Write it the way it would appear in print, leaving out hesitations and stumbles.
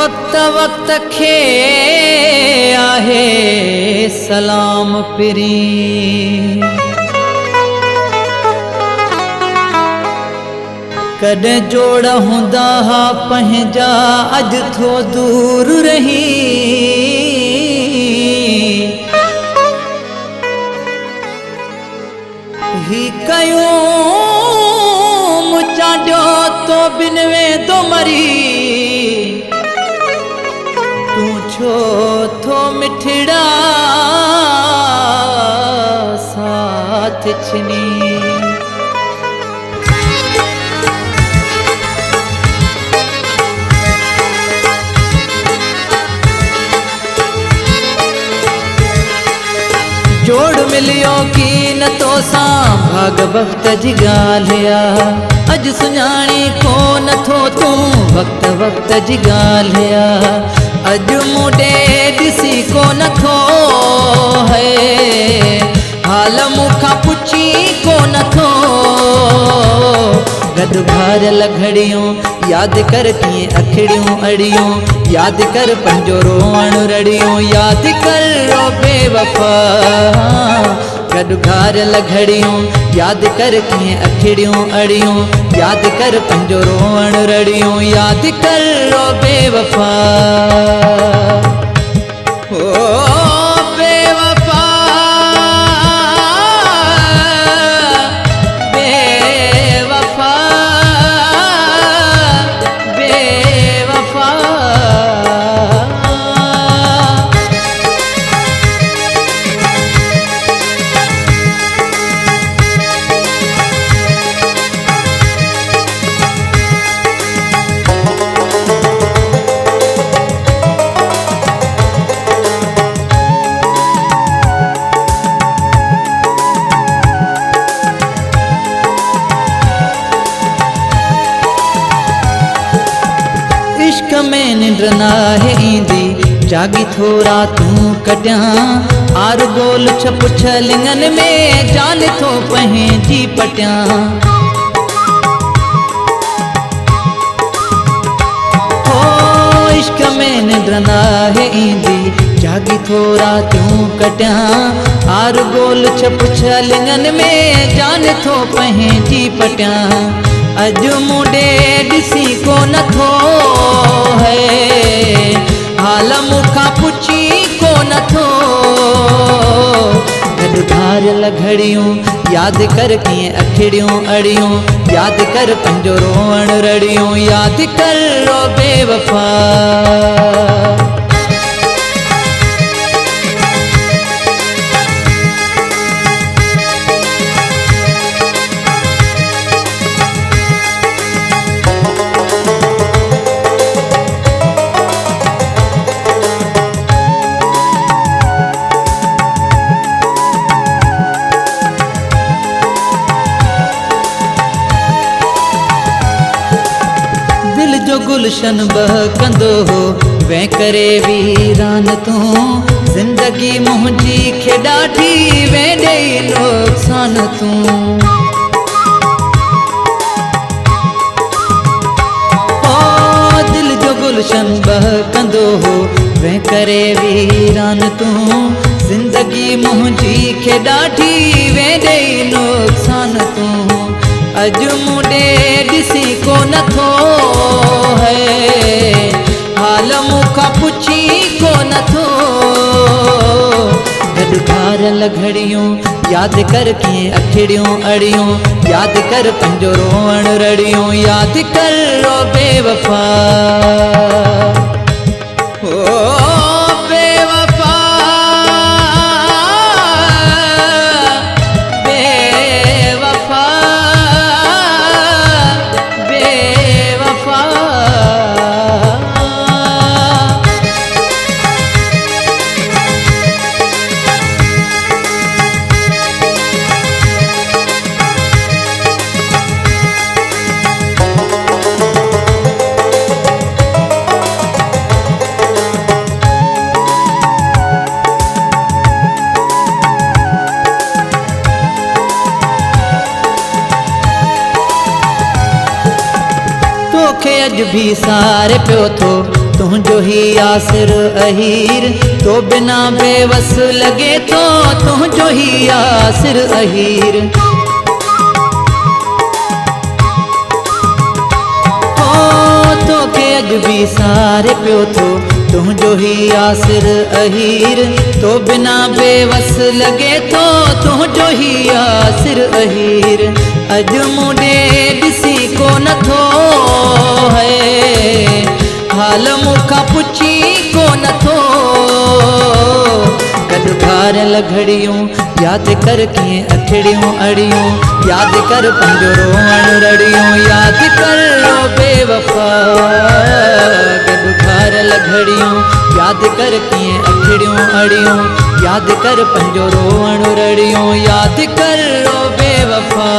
वक्त वक्त खे आहे सलाम पिरी कद जोड़ हुंदा हा पंहिंजा अज थो दूर रही ही कयो मुचाड्यो तो बिन वेंदो मरी तू छो थो मिठड़ा साथ छिनी जोड़ मिलियो की न तो सां भाग वक्त जी गालिया अज सुञाणी को न थो तू वक्त वक्त जी गालिया अज मुडे दिसी को न थो है हाल मुखा पुछी को न थो गद भारल घड़ियों याद कर किए अखड़ियों अड़ियों याद कर पंजो रोवण रड़ियों याद कर रो बेवफा गद भारल घड़ियों याद कर किए अखड़ियों अड़ियों याद कर पंजो रोवण रड़ियों याद कर रो बेवफा ओ इश्क में निंद्र नाहे ईंदी जागी थोरा तू कटिया आर गोल छप छलिंगन में जान थो पंहिंजी पटिया हो इश्क में निंद्र नाहे ईंदी जागी थोरा तू कटिया आर गोल छप छलिंगन में जान थो पंहिंजी पटिया अज मुडे दिसी को न थो है हाल मुखा पुछी को न थो गद भारल घड़ियों याद कर किए अखड़ियों अड़ियों याद कर पंजो रोवण रड़ियों याद कर रो बेवफा जो गुलशन बहकंदो हो वे करे वीरान तू जिंदगी मुंहिंजी खे ॾाढी वे ॾेई नुक़सान तू ओ दिल जो गुलशन बहकंदो हो वे करे वीरान तू जिंदगी मुंहिंजी खे ॾाढी वे ॾेई नुक़सान तू अज मुडे दिसी को न थो है हाल मुखा पुछी को न थो गद भारल घड़ियों याद कर किए अखड़ियों अड़ियों याद कर पंजो रोवण रड़ियों याद कर रो बेवफा ओ तोखे अज भी सारे पियो थो तुझो ही आसिर अहीर तो बिना बेवस लगे तो तुझो ही आसिर अहीर तो के अज भी सारे पियो थो तुझो ही आसिर अहीर तो बिना बेवस लगे तो तुझो ही आसिर अहीर अज मुझे दिसी को न थो है हाल मुखा पुछी को न थो गॾु घारियल घड़ियूं याद कर किए अखड़ियूं अड़ियूं याद कर पंहिंजो रोअण रड़ियूं याद कर रो बेवफा गॾु घारियल घड़ियूं याद कर किए अखड़ियूं अड़ियूं याद कर पंहिंजो रोअण रड़ियूं याद कर रो बेवफा